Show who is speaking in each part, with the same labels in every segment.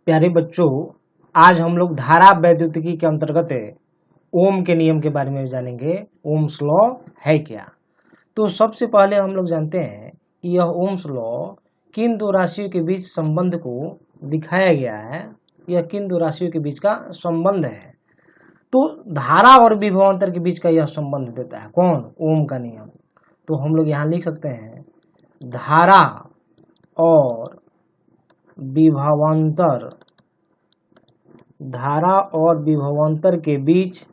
Speaker 1: प्यारे बच्चों, आज हम लोग धारा वैद्युतिकी के अंतर्गत ओम के नियम के बारे में जानेंगे। ओम्स लॉ है क्या? तो सबसे पहले हम लोग जानते हैं कि यह ओम्स लॉ किन दो राशियों के बीच संबंध को दिखाया गया है। यह किन दो राशियों के बीच का संबंध है? तो धारा और विभवांतर के बीच का यह संबंध देता है कौन? ओम का नियम। तो हम लोग यहाँ लिख सकते हैं धारा और विभवांतर, धारा और विभवांतर के बीच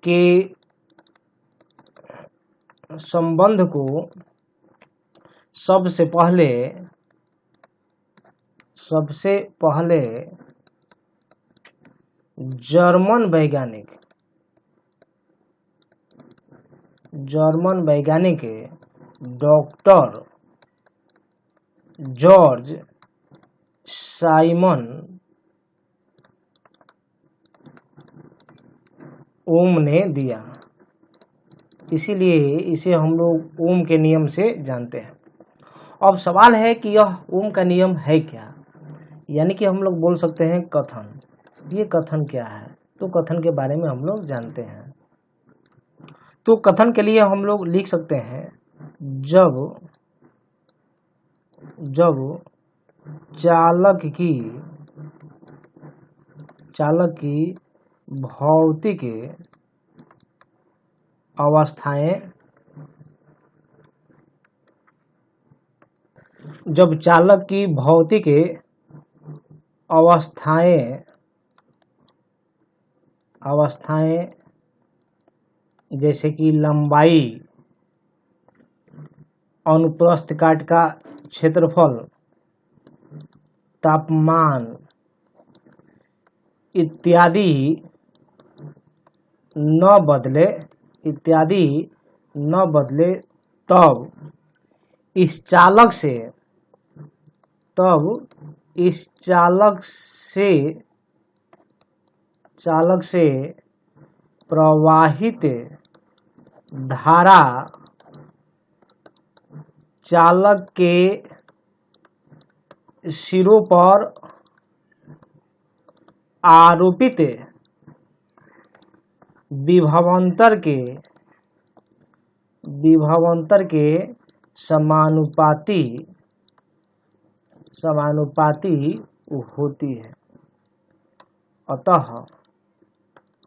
Speaker 1: के संबंध को सबसे पहले जर्मन वैज्ञानिक डॉक्टर जॉर्ज साइमन ओम ने दिया, इसीलिए इसे हम लोग ओम के नियम से जानते हैं। अब सवाल है कि यह ओम का नियम है क्या, यानी कि हम लोग बोल सकते हैं कथन। ये कथन क्या है? तो कथन के बारे में हम लोग जानते हैं। तो कथन के लिए हम लोग लिख सकते हैं जब चालक की भौतिक अवस्थाएं, जब चालक की भौतिक अवस्थाएं जैसे कि लंबाई, अनुप्रस्थ काट का क्षेत्रफल, तापमान इत्यादि न बदले तब इस चालक से प्रवाहित धारा चालक के सिरों पर आरोपित विभवांतर के समानुपाती होती है। अतः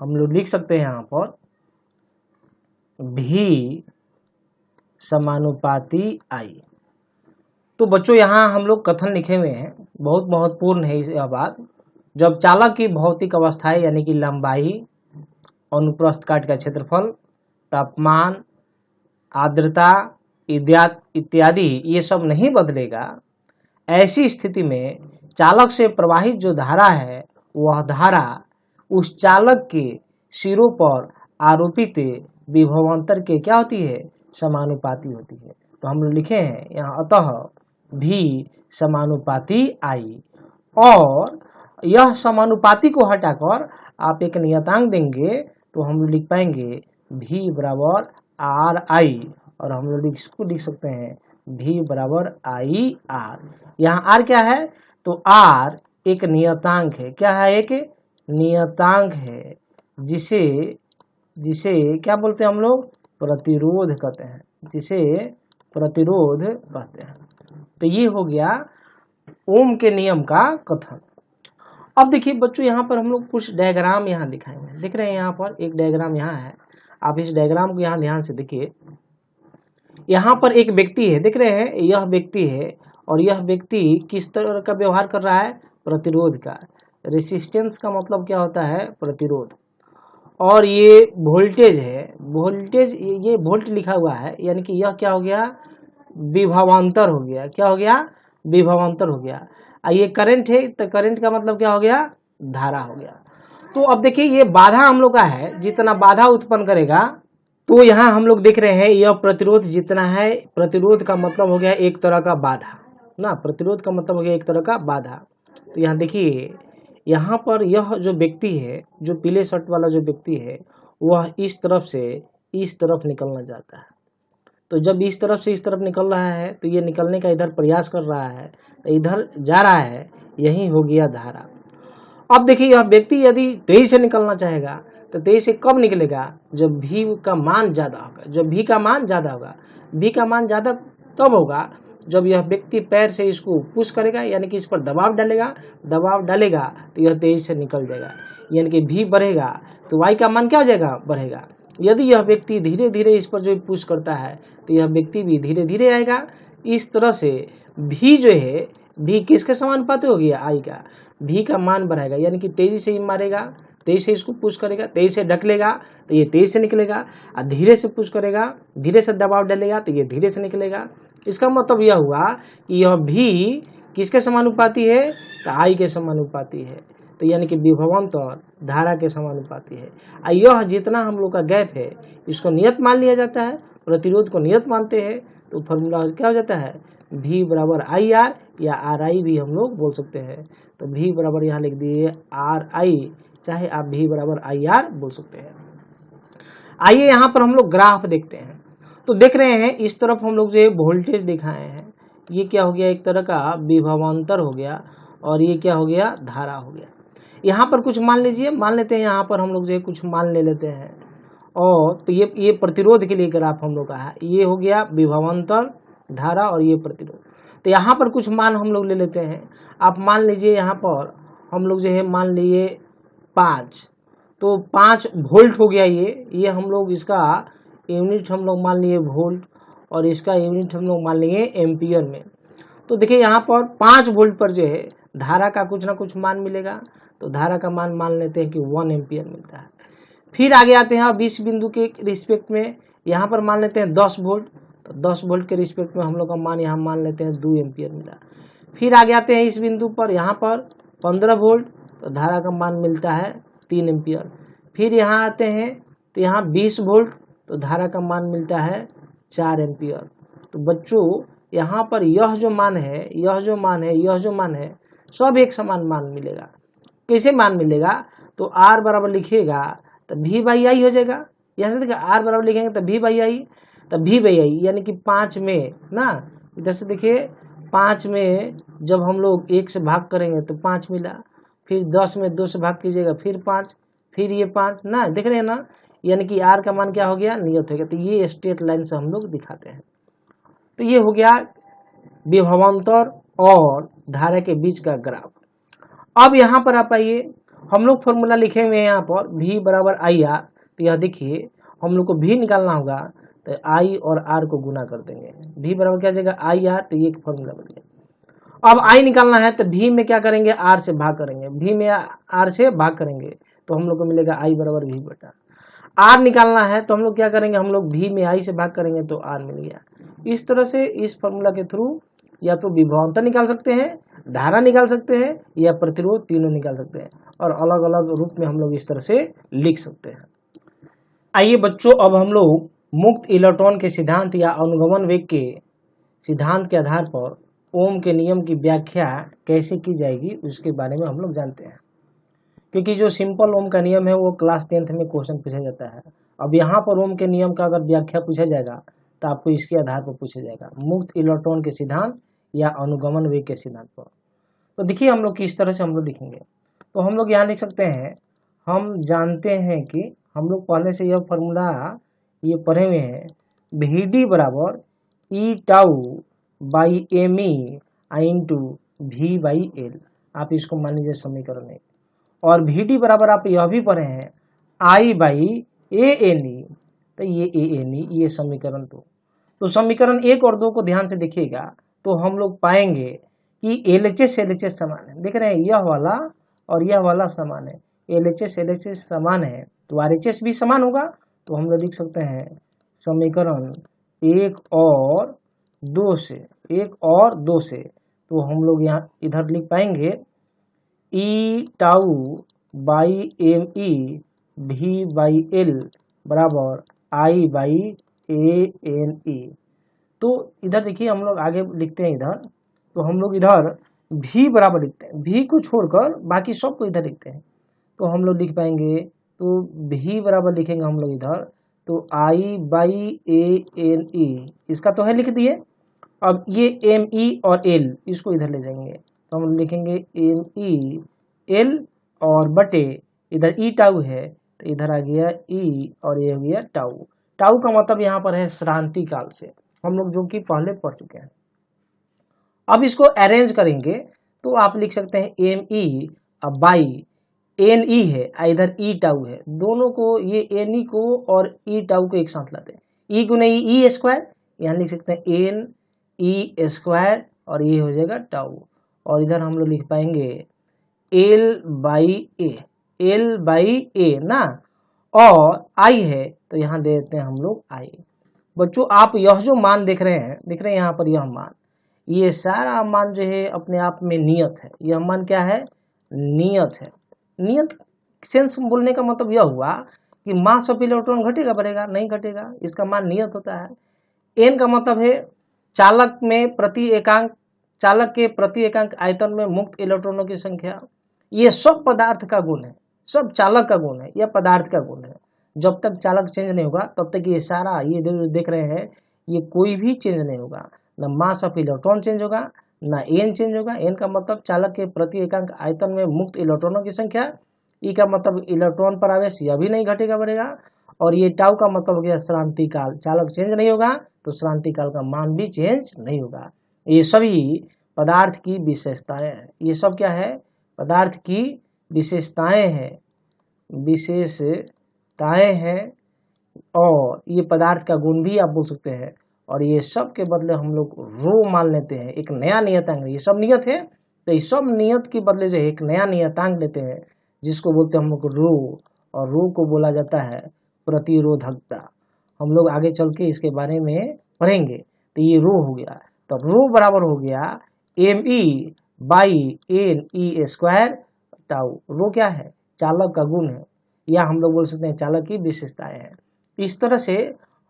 Speaker 1: हम लोग लिख सकते हैं यहाँ पर भी समानुपाती आई। तो बच्चों यहाँ हम लोग कथन लिखे हुए हैं, बहुत महत्वपूर्ण है यह बात। जब चालक की भौतिक अवस्थाएं यानी कि लंबाई, अनुप्रस्थ काट का क्षेत्रफल, तापमान, आर्द्रता इत्यादि ये सब नहीं बदलेगा, ऐसी स्थिति में चालक से प्रवाहित जो धारा है वह धारा उस चालक के सिरों पर आरोपित विभवांतर के क्या होती है? समानुपाती होती है। तो हम लोग लिखे हैं यहाँ अतः भी समानुपाती आई। और यह समानुपाती को हटाकर आप एक नियतांक देंगे तो हम लोग लिख पाएंगे भी बराबर आर आई, और हम लोग इसको लिख सकते हैं भी बराबर आई आर। यहाँ आर क्या है? तो आर एक नियतांक है। क्या है? एक नियतांक है जिसे क्या बोलते हैं हम लोग? प्रतिरोध कहते हैं, जिसे प्रतिरोध कहते हैं। तो ये हो गया ओम के नियम का कथन। अब देखिए बच्चों, यहाँ पर हम लोग कुछ डायग्राम यहाँ दिखाएंगे। दिख रहे हैं यहाँ पर एक डायग्राम यहाँ है, आप इस डायग्राम को यहाँ ध्यान से देखिए। यहाँ पर एक व्यक्ति है, दिख रहे हैं, यह व्यक्ति है, और यह व्यक्ति किस तरह का व्यवहार कर रहा है? प्रतिरोध का। रेसिस्टेंस का मतलब क्या होता है? प्रतिरोध। और ये वोल्टेज है, वोल्टेज ये वोल्ट लिखा हुआ है, यानी कि यह क्या हो गया? विभवांतर हो गया। क्या हो गया? विभवांतर हो गया। ये करंट है, तो करंट का मतलब क्या हो गया? धारा हो गया। तो अब देखिए ये बाधा हम लोग का है, जितना बाधा उत्पन्न करेगा, तो यहाँ हम लोग देख रहे हैं यह प्रतिरोध जितना है, प्रतिरोध का मतलब हो गया एक तरह का बाधा ना, प्रतिरोध का मतलब हो गया एक तरह का बाधा। तो यहाँ देखिए, यहाँ पर यह जो व्यक्ति है, जो पीले शर्ट वाला जो व्यक्ति है, वह इस तरफ से इस तरफ निकलना चाहता है। तो जब इस तरफ से इस तरफ निकल रहा है तो ये निकलने का इधर प्रयास कर रहा है, तो इधर जा रहा है, यही हो गया धारा। अब देखिए यह व्यक्ति यदि तेज से निकलना चाहेगा तो तेज से कब निकलेगा, जब भी का मान ज्यादा होगा। जब भी का मान ज्यादा होगा, भी का मान ज्यादा तब होगा जब यह व्यक्ति पैर से इसको पुश करेगा, यानी कि इस पर दबाव डालेगा तो यह तेज से निकल जाएगा, यानी कि भी बढ़ेगा तो y का मान क्या हो जाएगा, बढ़ेगा। यदि यह व्यक्ति धीरे धीरे इस पर जो पुश करता है तो यह व्यक्ति भी धीरे धीरे आएगा। इस तरह से भी जो है, भी किसके समानुपाती हो गया, आई का। भी का मान बढ़ाएगा, यानी कि तेजी से ही मारेगा, तेज से इसको पुश करेगा, तेज से ढकलेगा तो ये तेज से निकलेगा, और धीरे से पुश करेगा, धीरे से दबाव डालेगा तो ये धीरे से निकलेगा। इसका मतलब यह हुआ कि यह भी किसके समानुपाती है, तो आई के समानुपाती है। तो यानी कि विभवांतर धारा के समानुपाती है। यह जितना हम लोग का गैप है इसको नियत मान लिया जाता है, प्रतिरोध को नियत मानते हैं, तो फॉर्मूला क्या हो जाता है, V बराबर आई आर या आर आई भी हम लोग बोल सकते हैं। तो V बराबर यहाँ लिख दिए आर आई, चाहे आप V बराबर आई आर बोल सकते हैं। आइए यहाँ पर हम लोग ग्राफ देखते हैं। तो देख रहे हैं इस तरफ हम लोग जो है वोल्टेज दिखाए हैं, ये क्या हो गया, एक तरह का विभवांतर हो गया, और ये क्या हो गया, धारा हो गया। यहाँ पर कुछ मान लीजिए, मान लेते हैं यहाँ पर हम लोग जो है कुछ मान ले लेते हैं, और तो ये प्रतिरोध के लिए ग्राफ हम लोग का है, ये हो गया विभवांतर धारा और ये प्रतिरोध। तो यहाँ पर कुछ मान हम लोग ले लेते हैं। आप मान लीजिए यहाँ पर हम लोग जो है मान लिए 5, तो 5 वोल्ट हो गया। ये हम लोग इसका यूनिट हम लोग मान लिए वोल्ट, और इसका यूनिट हम लोग मान लिए एम्पियर में। तो देखिए यहाँ पर 5 वोल्ट पर जो है धारा का कुछ ना कुछ मान मिलेगा, तो धारा का मान लेते हैं कि 1 एम्पियर मिलता है। फिर आगे आते हैं 20 बिंदु के रिस्पेक्ट में, यहाँ पर मान लेते हैं 10 वोल्ट, तो 10 वोल्ट के रिस्पेक्ट में हम लोग का मान यहाँ मान लेते हैं 2 एम्पियर मिला। फिर आगे आते हैं इस बिंदु पर, यहाँ पर 15 वोल्ट, तो धारा का मान मिलता है 3 एम्पियर। फिर यहाँ आते हैं तो यहाँ 20 वोल्ट, तो धारा का मान मिलता है 4 एम्पियर। तो बच्चों यहाँ पर यह जो मान है, यह जो मान है सब एक समान मान मिलेगा। कैसे मान मिलेगा, तो R बराबर लिखिएगा तो V बाई आई हो जाएगा। यहाँ से देखिए R बराबर लिखेंगे तो V बाई आई, तो V बाई आई यानी कि 5 में ना, इधर से देखिए 5 में जब हम लोग 1 से भाग करेंगे तो 5 मिला, फिर 10 में 2 से भाग कीजिएगा फिर 5, फिर ये 5 ना, देख रहे हैं ना, यानी कि R का मान क्या हो गया, नियत हो गया। तो ये स्ट्रेट लाइन से हम लोग दिखाते हैं। तो ये हो गया विभवांतर और धारा के बीच का ग्राफ। अब यहाँ पर आप आइए, हम लोग फॉर्मूला लिखे हुए हैं यहाँ पर V बराबर आई आर। तो यह देखिए हम लोग को V निकालना होगा, तो I और R को गुना कर देंगे। V बराबर क्या जाएगा, आई आर, तो ये एक फॉर्मूला बन गया। अब I निकालना है तो V में क्या करेंगे, R से भाग करेंगे, V में R से भाग करेंगे तो हम लोग को मिलेगा I बराबर V बटा। R निकालना है तो हम लोग क्या करेंगे, हम लोग V में I से भाग करेंगे तो R मिल गया। इस तरह से इस फॉर्मूला के थ्रू या तो विभवांतर निकाल सकते हैं, धारा निकाल सकते हैं, या प्रतिरोध, तीनों निकाल सकते हैं, और अलग अलग रूप में हम लोग इस तरह से लिख सकते हैं। आइए बच्चों, अब हम लोग मुक्त इलेक्ट्रॉन के सिद्धांत या अनुगमन वेग के सिद्धांत के आधार पर ओम के नियम की व्याख्या कैसे की जाएगी उसके बारे में हम लोग जानते हैं। क्योंकि जो सिंपल ओम का नियम है वो क्लास 10th में क्वेश्चन पूछा जाता है। अब यहाँ पर ओम के नियम का अगर व्याख्या पूछा जाएगा तो आपको इसके आधार पर पूछा जाएगा, मुक्त इलेक्ट्रॉन के सिद्धांत या अनुगमन वेग के सिद्धांत पर। तो देखिए हम लोग किस तरह से हम लोग लिखेंगे। तो हम लोग यहाँ लिख सकते हैं, हम जानते हैं कि हम लोग पहले से यह फॉर्मूला ये पढ़े हुए हैं, VD बराबर e tau by m e into V by l. आप इसको मान लीजिए समीकरण है, और VD बराबर आप यह भी पढ़े हैं I by A N E, तो ये ए एन ई, ये समीकरण 2। तो समीकरण 1 और 2 को ध्यान से देखिएगा तो हम लोग पाएंगे कि LHS LHS समान है। देख रहे हैं यह वाला और यह वाला समान है, LHS LHS समान है तो RHS भी समान होगा। तो हम लोग लिख सकते हैं समीकरण 1 और 2 से, तो हम लोग यहाँ इधर लिख पाएंगे e tau by m e V by l बराबर I by A N E. तो इधर देखिए हम लोग आगे लिखते हैं इधर, तो हम लोग इधर V बराबर लिखते हैं, V को छोड़कर बाकी सब को इधर लिखते हैं। तो हम लोग लिख पाएंगे, तो V बराबर लिखेंगे हम लोग इधर तो आई बाई ए एन ई, इसका तो है लिख दिए। अब ये एम ई और एल इसको इधर ले जाएंगे तो हम लिखेंगे एम ई एल और बटे इधर ई टाउ है तो इधर आ गया ई और ये हो गया टाउ। टाउ का मतलब यहाँ पर है श्रांति काल से, हम लोग जो कि पहले पढ़ चुके हैं। अब इसको अरेंज करेंगे तो आप लिख सकते हैं M E by N E है, इधर ई टाउ है, दोनों को ये एन ई को और ई टाउ को एक साथ लाते हैं, ई गुने ई स्क्वायर, यहाँ लिख सकते हैं एन ई स्क्वायर और ये हो जाएगा टाउ। और इधर हम लोग लिख पाएंगे एल बाई ए ना, और आई है तो यहाँ दे देते हैं हम लोग आई। बच्चों आप यह जो मान देख रहे हैं यहाँ पर, यह मान, ये सारा मान जो है अपने आप में नियत है। यह मान क्या है? नियत है। नियत सेंस बोलने का मतलब यह हुआ कि मास ऑफ इलेक्ट्रॉन घटेगा बढ़ेगा? नहीं घटेगा, इसका मान नियत होता है। एन का मतलब है चालक के प्रति एकांक आयतन में मुक्त इलेक्ट्रॉनों की संख्या। ये सब पदार्थ का गुण है, सब चालक का गुण है, यह पदार्थ का गुण है। जब तक चालक चेंज नहीं होगा तब तक ये सारा ये देख रहे हैं ये कोई भी चेंज नहीं होगा, न मास ऑफ इलेक्ट्रॉन चेंज होगा ना एन चेंज होगा। एन का मतलब चालक के प्रति एकांक आयतन में मुक्त इलेक्ट्रॉनों की संख्या। ई का मतलब इलेक्ट्रॉन पर आवेश, यह भी नहीं घटेगा बढ़ेगा। और ये टाउ का मतलब हो गया श्रांति काल, चालक चेंज नहीं होगा तो श्रांति काल का मान भी चेंज नहीं होगा। ये सभी पदार्थ की विशेषताएं हैं। ये सब क्या है? पदार्थ की विशेषताएं हैं, विशेषताएं हैं। और ये पदार्थ का गुण भी आप बोल सकते हैं। और ये सब के बदले हम लोग रो मान लेते हैं, एक नया नियतांक। ये सब नियत है तो इस सब नियत के बदले जो है एक नया नियतांक लेते हैं जिसको बोलते हैं हम लोग रो, और रो को बोला जाता है प्रतिरोधकता। हम लोग आगे चल के इसके बारे में पढ़ेंगे। तो ये रो हो गया, तो रो बराबर हो गया m E by N e square tau. Rho क्या है? चालक का गुण है, या हम लोग बोल सकते हैं चालक की विशेषताएं हैं। इस तरह से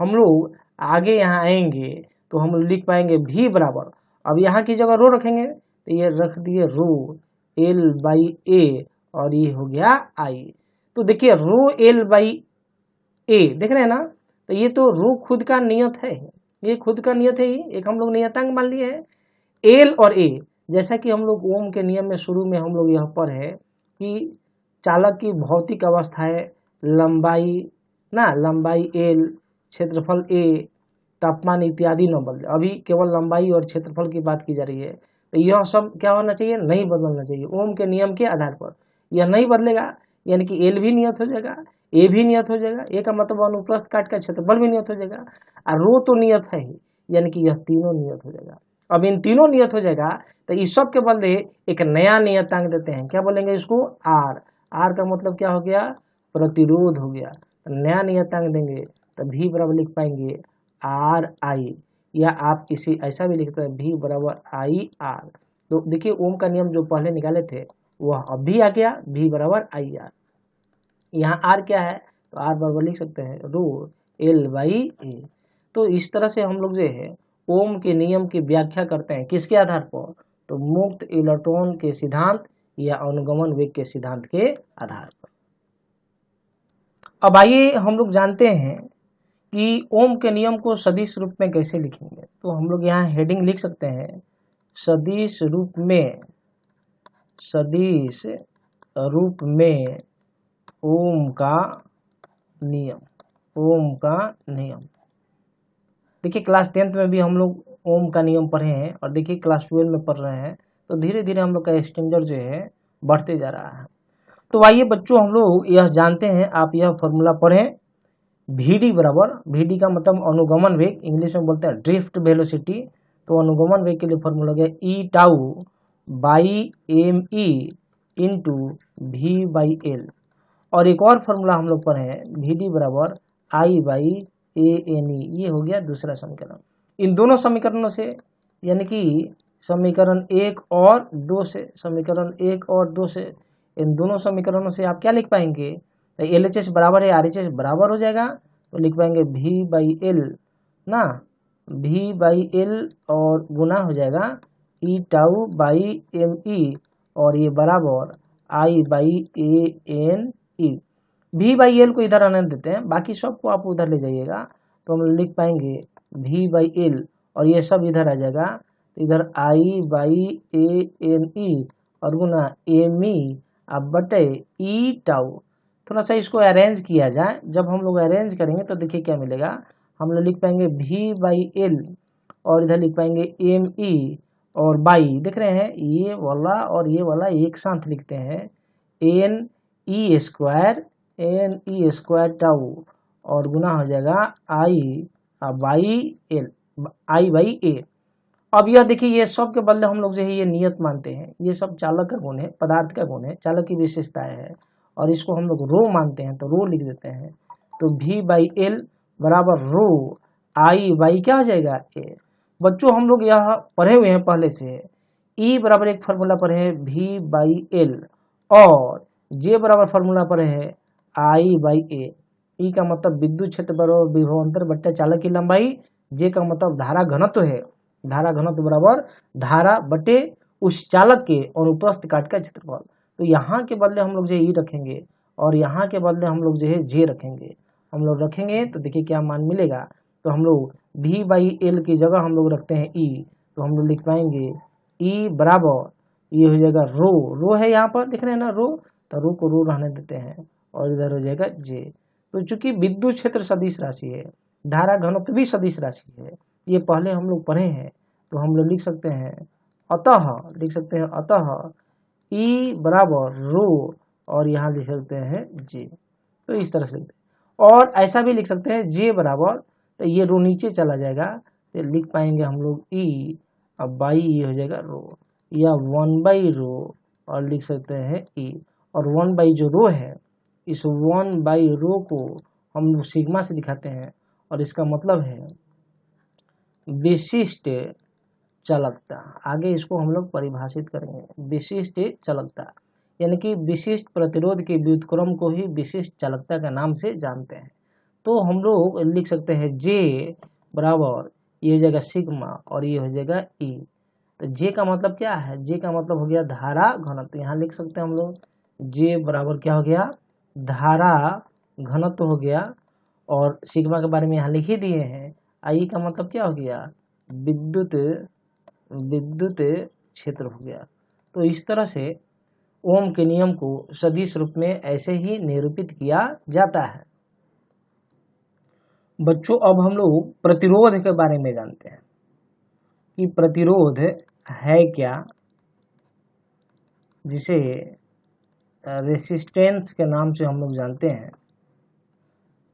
Speaker 1: हम लोग आगे यहाँ आएंगे तो हम लोग लिख पाएंगे भी बराबर, अब यहाँ की जगह रो रखेंगे तो ये रख दिए रो एल बाई ए और ये हो गया आई। तो देखिए रो एल बाई ए देख रहे हैं ना, तो ये तो रो खुद का नियत है, ये खुद का नियत है, एक हम लोग नियतांक मान लिए हैं। एल और ए, जैसा कि हम लोग ओम के नियम में शुरू में हम लोग यह पढ़े कि चालक की भौतिक अवस्था है लंबाई ना, लंबाई एल, क्षेत्रफल ए, तापमान इत्यादि न बदले। अभी केवल लंबाई और क्षेत्रफल की बात की जा रही है, तो यह सब क्या होना चाहिए? नहीं बदलना चाहिए। ओम के नियम के आधार पर यह नहीं बदलेगा, यानी कि एल भी नियत हो जाएगा, ए भी नियत हो जाएगा, ए का मतलब अनुप्रस्थ काट का क्षेत्रफल भी नियत हो जाएगा, और रो तो नियत है ही, यानी कि यह तीनों नियत हो जाएगा। अब इन तीनों नियत हो जाएगा तो इस सब के बदले एक नया नियतांक देते हैं, क्या बोलेंगे इसको? आर। आर का मतलब क्या हो गया? प्रतिरोध हो गया। नया नियतांक देंगे तो भी बराबर लिख पाएंगे आर आई, या आप इसे ऐसा भी लिखते हैं भी बराबर आई आर। तो देखिए ओम का नियम जो पहले निकाले थे वह अब भी आ गया, भी बराबर आई आर। यहाँ आर क्या है? तो आर बराबर लिख सकते हैं रो एल बाई ए। तो इस तरह से हम लोग जो है ओम के नियम की व्याख्या करते हैं, किसके आधार पर? तो मुक्त इलेक्ट्रॉन के सिद्धांत या अनुगमन वेग के सिद्धांत के आधार पर। अब आइए हम लोग जानते हैं कि ओम के नियम को सदिश रूप में कैसे लिखेंगे। तो हम लोग यहाँ हेडिंग लिख सकते हैं सदिश रूप में, सदिश रूप में ओम का नियम, ओम का नियम। देखिए क्लास 10th में भी हम लोग ओम का नियम पढ़े हैं, और देखिए क्लास 12 में पढ़ रहे हैं, तो धीरे धीरे हम लोग का एक्सटेंडर जो है बढ़ते जा रहा है। तो आइए बच्चों हम लोग यह जानते हैं, आप यह फॉर्मूला पढ़ें, VD बराबर, VD का मतलब अनुगमन वेग, इंग्लिश में बोलते हैं ड्रिफ्ट वेलोसिटी। तो अनुगमन वेग के लिए फॉर्मूला गया e tau by m e into v by l. और एक और फॉर्मूला हम लोग पढ़े हैं VD बराबर I by A N E. ये हो गया दूसरा समीकरण। इन दोनों समीकरणों से, यानी कि समीकरण 1 और 2 से, समीकरण 1 और 2 से, इन दोनों समीकरणों से आप क्या लिख पाएंगे? तो LHS बराबर है RHS बराबर हो जाएगा, तो लिख पाएंगे V बाई एल ना, V बाई एल और गुना हो जाएगा e tau by m e, और ये बराबर I by A N e. V by l को इधर आने देते हैं, बाकी सबको आप उधर ले जाइएगा तो हम लिख पाएंगे V बाई एल और ये सब इधर आ जाएगा, तो इधर I by A N E और गुना एम ई अब बटे ई टाउ। थोड़ा सा इसको अरेंज किया जाए, जब हम लोग अरेंज करेंगे तो देखिए क्या मिलेगा, हम लोग लिख पाएंगे V बाई एल और इधर लिख पाएंगे एम ई और बाई, देख रहे हैं ये वाला और ये वाला एक साथ लिखते हैं एन ई स्क्वायर टाउ और गुना हो जाएगा आई बाई ए। अब यह देखिए ये सब के बदले हम लोग जो है ये नियत मानते हैं, ये सब चालक का गुण है, पदार्थ का गुण है, चालक की विशेषताएं है और इसको हम लोग रो मानते हैं तो रो लिख देते हैं। तो V बाई एल बराबर रो I बाई क्या हो जाएगा ए। बच्चों हम लोग यह पढ़े हुए हैं पहले से, E बराबर एक फार्मूला पर है V बाई एल और J बराबर फार्मूला पर है I बाई ए। E का मतलब विद्युत क्षेत्र बराबर विभवांतर बट्टा चालक की लंबाई, J का मतलब धारा घनत्व है, धारा घनत्व बराबर धारा बटे उस चालक के अनुप्रस्थ काट का क्षेत्रफल। तो यहाँ के बदले हम लोग जो ई रखेंगे और यहाँ के बदले हम लोग जो है जे रखेंगे, हम लोग रखेंगे तो देखिए क्या मान मिलेगा। तो हम लोग V बाई एल की जगह हम लोग रखते हैं ई, तो हम लोग लिख पाएंगे ई बराबर ये हो जाएगा रो है यहाँ पर देख रहे हैं ना रो, तो रो को रो रहने देते हैं और इधर हो जाएगा जे। तो चूंकि विद्युत क्षेत्र सदिश राशि है, धारा घनत्व भी सदिश राशि है, ये पहले हम लोग पढ़े हैं, तो हम लोग लिख सकते हैं अतः ई बराबर रो और यहाँ लिख सकते हैं जे। तो इस तरह से लिखते हैं और ऐसा भी लिख सकते हैं जे बराबर, तो ये रो नीचे चला जाएगा तो लिख पाएंगे हम लोग ई अब बाई ये हो जाएगा रो या 1 बाई रो और लिख सकते हैं ई, और 1 बाई जो रो है इस 1 बाई रो को हम लोग सिग्मा से दिखाते हैं और इसका मतलब है विशिष्ट चालकता। आगे इसको हम लोग परिभाषित करेंगे, विशिष्ट चालकता यानी कि विशिष्ट प्रतिरोध के व्युत्क्रम को ही विशिष्ट चालकता का नाम से जानते हैं। तो हम लोग लिख सकते हैं जे बराबर ये हो जाएगा सिग्मा और ये हो जाएगा ई। तो जे का मतलब क्या है, जे का मतलब हो गया धारा घनत्व, यहाँ लिख सकते हैं हम लोग जे बराबर क्या हो गया धारा घनत्व हो गया और सिग्मा के बारे में यहाँ लिख ही दिए हैं। आई का मतलब क्या हो गया विद्युत क्षेत्र हो गया। तो इस तरह से ओम के नियम को सदिश रूप में ऐसे ही निरूपित किया जाता है। बच्चों अब हम लोग प्रतिरोध के बारे में जानते हैं कि प्रतिरोध है क्या, जिसे रेसिस्टेंस के नाम से हम लोग जानते हैं।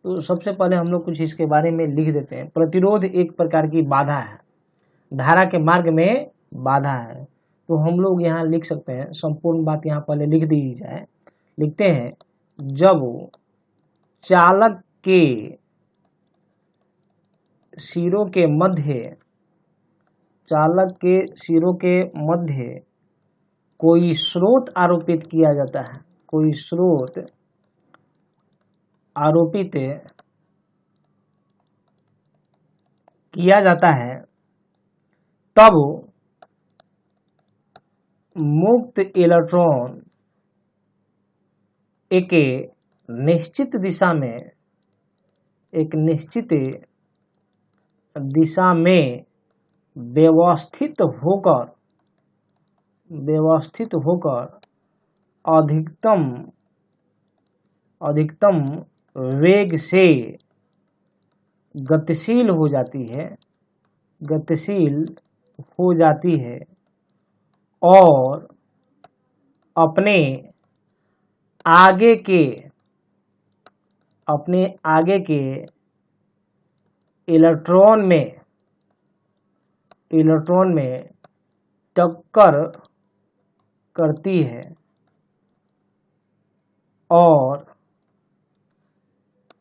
Speaker 1: तो सबसे पहले हम लोग कुछ इसके बारे में लिख देते हैं। प्रतिरोध एक प्रकार की बाधा है, धारा के मार्ग में बाधा है। तो हम लोग यहाँ लिख सकते हैं, संपूर्ण बात यहाँ पहले लिख दी जाए, लिखते हैं जब चालक के सिरों के मध्य कोई स्रोत आरोपित किया जाता है, कोई स्रोत आरोपित किया जाता है, तब मुक्त इलेक्ट्रॉन एक निश्चित दिशा में व्यवस्थित होकर अधिकतम वेग से गतिशील हो जाती है और अपने आगे के इलेक्ट्रॉन में टक्कर करती है और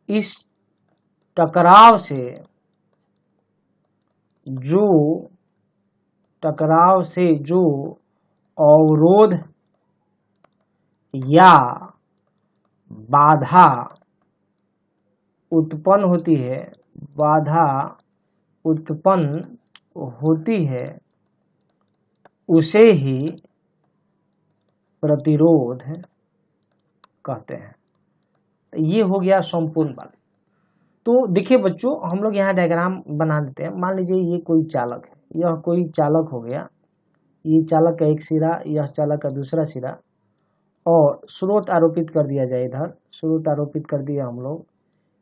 Speaker 1: इस टकराव से जो अवरोध या बाधा उत्पन्न होती है उसे ही प्रतिरोध कहते हैं। ये हो गया संपूर्ण बल। तो देखिए बच्चों, हम लोग यहाँ डायग्राम बना देते हैं। मान लीजिए ये कोई चालक है, यह कोई चालक हो गया, ये चालक का एक सिरा, यह चालक का दूसरा सिरा, और स्रोत आरोपित कर दिया जाए इधर, स्रोत आरोपित कर दिया हम लोग,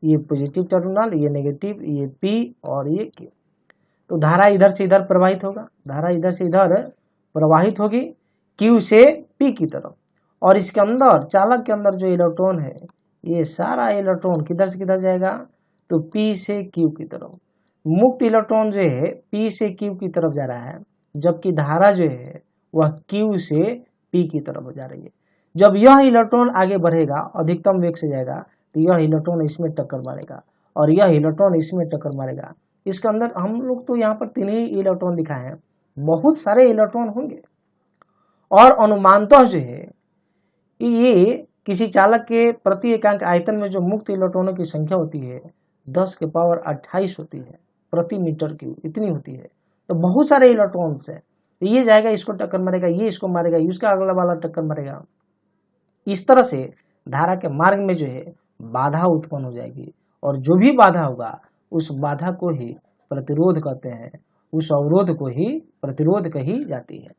Speaker 1: ये पॉजिटिव टर्मिनल, ये नेगेटिव, ये P और ये Q। तो धारा इधर से इधर प्रवाहित होगा, धारा इधर से इधर प्रवाहित होगी Q से P की तरफ, और इसके अंदर चालक के अंदर जो इलेक्ट्रॉन है, ये सारा इलेक्ट्रॉन किधर से किधर जाएगा, तो P से Q की तरफ। मुक्त इलेक्ट्रॉन जो है P से Q की तरफ जा रहा है, जबकि धारा जो है वह Q से P की तरफ जा रही है। जब यह इलेक्ट्रॉन आगे बढ़ेगा, अधिकतम वेग से जाएगा, तो यह इलेक्ट्रॉन इसमें टक्कर मारेगा और यह इलेक्ट्रॉन इसमें टक्कर मारेगा। इसके अंदर हम लोग तो यहाँ पर 3 ही इलेक्ट्रॉन दिखाए हैं, बहुत सारे इलेक्ट्रॉन होंगे। और अनुमानतः जो है ये किसी चालक के प्रति एकांक आयतन में जो मुक्त इलेक्ट्रॉनों की संख्या होती है 10 के पावर 28 होती है प्रति मीटर क्यूब, इतनी होती है। तो बहुत सारे इलेक्ट्रॉन्स है, ये जाएगा इसको टक्कर मारेगा, ये इसको मारेगा, इसका अगला वाला टक्कर मारेगा। इस तरह से धारा के मार्ग में जो है बाधा उत्पन्न हो जाएगी, और जो भी बाधा होगा उस बाधा को ही प्रतिरोध कहते हैं, उस अवरोध को ही प्रतिरोध कही जाती है।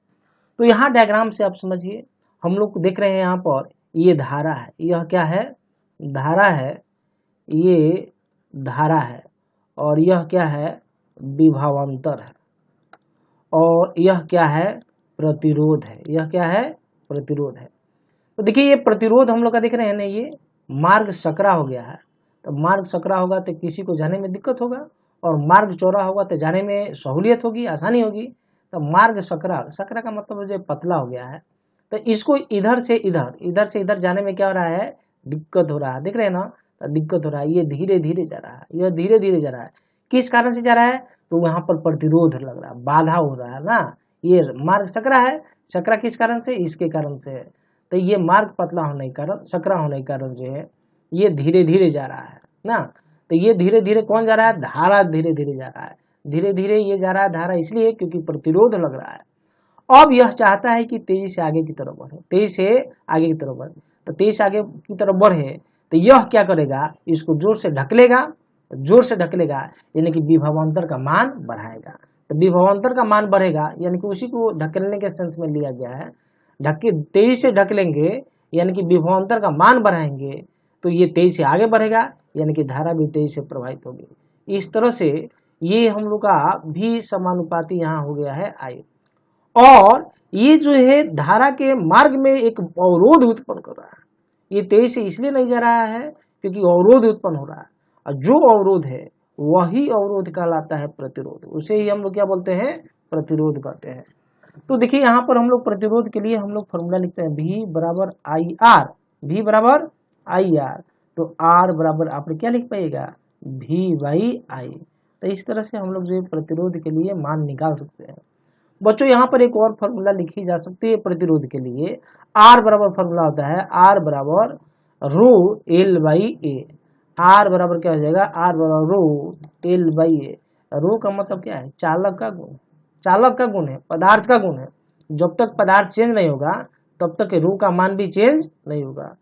Speaker 1: तो यहाँ डायग्राम से आप समझिए, हम लोग देख रहे हैं यहाँ पर ये धारा है, यह क्या है, धारा है, ये धारा है, और यह क्या है, विभवांतर है, और यह क्या है, प्रतिरोध है, यह क्या है, प्रतिरोध है। तो देखिए ये प्रतिरोध हम लोग का देख रहे हैं ना, ये मार्ग सकरा हो गया है। तो मार्ग सकरा होगा तो किसी को जाने में दिक्कत होगा, और मार्ग चौड़ा होगा तो जाने में सहूलियत होगी, आसानी होगी। तो मार्ग सकरा, सकरा का मतलब जो पतला हो गया है, तो इसको इधर से इधर, इधर से इधर जाने में क्या हो रहा है, दिक्कत हो रहा है, देख रहे हैं ना, तो दिक्कत हो रहा है। ये धीरे धीरे जा रहा है, यह धीरे धीरे जा रहा है, किस कारण से जा रहा है, तो वहां पर प्रतिरोध लग रहा है, बाधा हो रहा है ना। ये मार्ग सकरा है, सकरा किस कारण से, इसके कारण से। तो ये मार्ग पतला होने के कारण, सकरा होने के कारण जो है ये धीरे धीरे जा रहा है ना। तो ये धीरे धीरे कौन जा रहा है, धारा धीरे धीरे जा रहा है, धीरे धीरे ये जा रहा है धारा, इसलिए क्योंकि प्रतिरोध लग रहा है। अब यह चाहता है कि तेजी से आगे की तरफ बढ़े, तेजी से आगे की तरफ बढ़े। तो तेजी से आगे की तरफ बढ़े तो यह क्या करेगा, इसको जोर से ढकलेगा, जोर से ढकलेगा, यानी कि विभवांतर का मान बढ़ाएगा। तो विभवांतर का मान बढ़ेगा, यानी कि उसी को ढकेलने के सेंस में लिया गया है। ढके तेजी से ढकलेंगे यानी कि विभवांतर का मान बढ़ाएंगे, तो ये तेजी से आगे बढ़ेगा, यानी कि धारा भी तेजी से प्रवाहित होगी। इस तरह से ये हम लोग का भी समानुपाती यहाँ हो गया है I। और ये जो है धारा के मार्ग में एक अवरोध उत्पन्न कर रहा है। ये तेजी से इसलिए नहीं जा रहा है क्योंकि अवरोध उत्पन्न हो रहा है, और जो अवरोध है वही अवरोध कहलाता है प्रतिरोध, उसे ही हम लोग क्या बोलते हैं, प्रतिरोध कहते हैं। तो देखिए यहाँ पर हम लोग प्रतिरोध के लिए हम लोग फॉर्मूला लिखते हैं V बराबर आई आर, V बराबर आई आर। तो R बराबर आप क्या लिख पाइएगा, V बाई आई। तो इस तरह से हम लोग जो है प्रतिरोध के लिए मान निकाल सकते हैं। बच्चों यहाँ पर एक और फॉर्मूला लिखी जा सकती है प्रतिरोध के लिए। R बराबर फॉर्मूला होता है R बराबर rho L by A. R बराबर क्या हो जाएगा, R बराबर रो एल बाई ए। रो का मतलब क्या है, चालक का गुण, चालक का गुण है, पदार्थ का गुण है। जब तक पदार्थ चेंज नहीं होगा तब तक रो का मान भी चेंज नहीं होगा।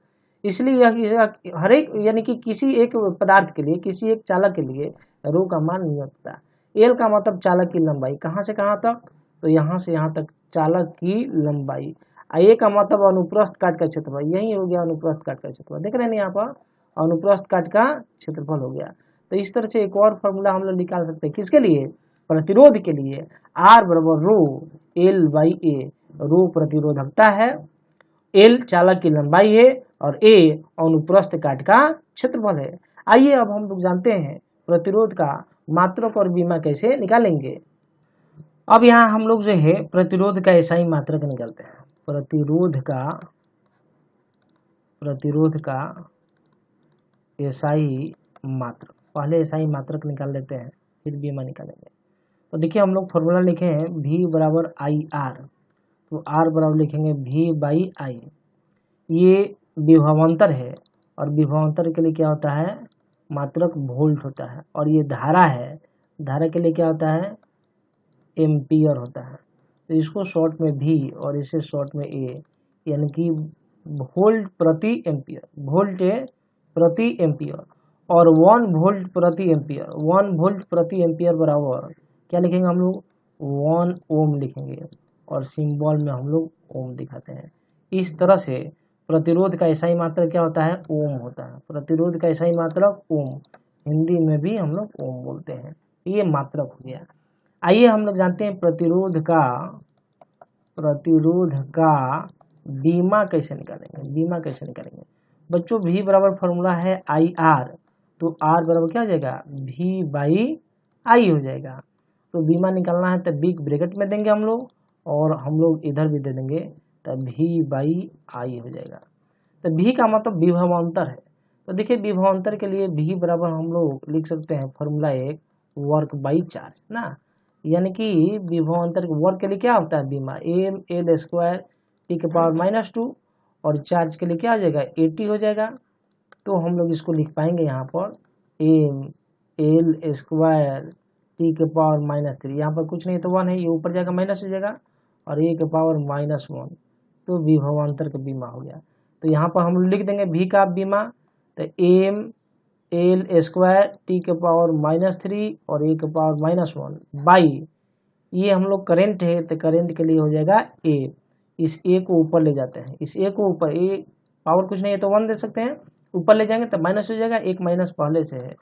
Speaker 1: इसलिए यह हर एक यानी कि किसी एक पदार्थ के लिए, किसी एक चालक के लिए रो का मान नहीं होता। एल का मतलब चालक की लंबाई, कहाँ से कहाँ तक, तो यहाँ से यहाँ तक चालक की लंबाई। ए का मतलब अनुप्रस्थ काट का क्षेत्रफल, यही हो गया अनुप्रस्थ काट का क्षेत्रफल, देख रहे हैं यहाँ पर अनुप्रस्थ काट का क्षेत्रफल हो गया। तो इस तरह से एक और फॉर्मूला हम लोग निकाल सकते हैं, किसके लिए, प्रतिरोध के लिए। आर बराबर रो एल बाई ए, रो प्रतिरोधकता है, एल चालक की लंबाई है, और ए अनुप्रस्थ काट का क्षेत्रफल है। आइए अब हम लोग जानते हैं प्रतिरोध का मात्रक और बीमा कैसे निकालेंगे। अब यहाँ हम लोग जो है प्रतिरोध का एसआई मात्रक निकालते हैं। प्रतिरोध का एसआई मात्रक, पहले एसआई मात्रक निकाल लेते हैं फिर बीमा निकालेंगे। तो देखिए हम लोग फॉर्मूला लिखे हैं V बराबर आई आर, तो R बराबर लिखेंगे V बाई आई। ये विभवांतर है, और विभवांतर के लिए क्या होता है, मात्रक वोल्ट होता है। और ये धारा है, धारा के लिए क्या होता है, एम्पियर होता है। तो इसको शॉर्ट में V और इसे शॉर्ट में A, यानी कि वोल्ट प्रति एम्पियर, वोल्ट प्रति एम्पियर और 1 वोल्ट प्रति एम्पियर, 1 वोल्ट प्रति एम्पियर बराबर क्या लिखेंगे हम लोग, 1 ओम लिखेंगे और सिंबल में हम लोग ओम दिखाते हैं। इस तरह से प्रतिरोध का ऐसा ही मात्रक क्या होता है, ओम होता है। प्रतिरोध का ऐसा ही मात्रक ओम, हिंदी में भी हम लोग ओम बोलते हैं। ये मात्रक हो गया। आइए हम लोग जानते हैं प्रतिरोध का बीमा कैसे निकालेंगे। बीमा कैसे निकालेंगे बच्चों, V बराबर फॉर्मूला है IR, तो R बराबर क्या हो जाएगा, V बाई I हो जाएगा। तो बीमा निकालना है तो बिग ब्रैकेट में देंगे हम लोग और हम लोग इधर भी दे देंगे तो V बाई I हो जाएगा। तो V का मतलब विभवांतर है। तो देखिए विभवांतर के लिए V बराबर हम लोग लिख सकते हैं फॉर्मूला एक वर्क बाई चार्ज ना, यानी कि विभवांतर वर्क के लिए क्या होता है बीमा, एम एल स्क्वायर टी के पावर -2 और चार्ज के लिए क्या हो जाएगा 80 हो जाएगा। तो हम लोग इसको लिख पाएंगे यहाँ पर एम एल स्क्वायर टी के पावर -3, यहाँ पर कुछ नहीं तो 1 है, ये ऊपर जाएगा माइनस हो जाएगा और ए के पावर -1, तो विभवांतर का बीमा हो गया। तो यहाँ पर हम लिख देंगे V का बीमा, तो एम एल स्क्वायर टी के पावर -3 और ए के पावर -1 बाई, ये हम लोग करंट है तो करंट के लिए हो जाएगा ए, इस ए को ऊपर ले जाते हैं, इस ए को ऊपर, ए पावर कुछ नहीं है तो 1 दे सकते हैं, ऊपर ले जाएंगे तो माइनस हो जाएगा, एक माइनस पहले से है।